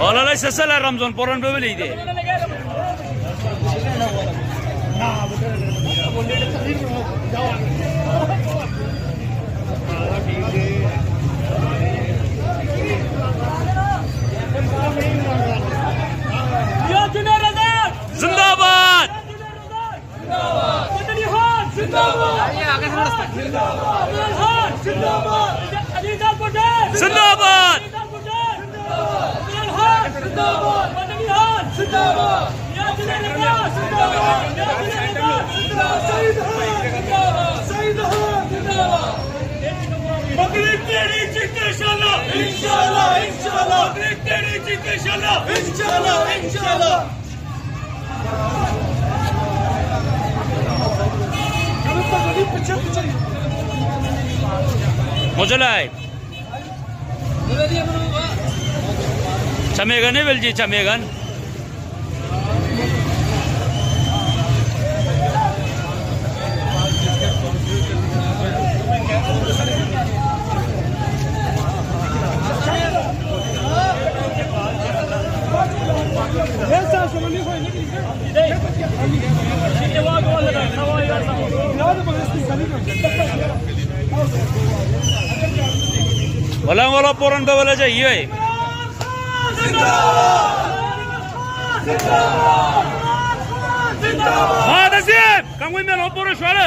Olalay sesler Ramzan poran böyleydi. Zindabad! Zindabad! Maghrib teri çıktı inşallah. İnşallah, inşallah. Maghrib teri çıktı inşallah. İnşallah, inşallah. Mojalai. Camegan ne belci camegan? Walang poran ba wala jaiye hai. Ha Nazim, kamu ini lopor suara.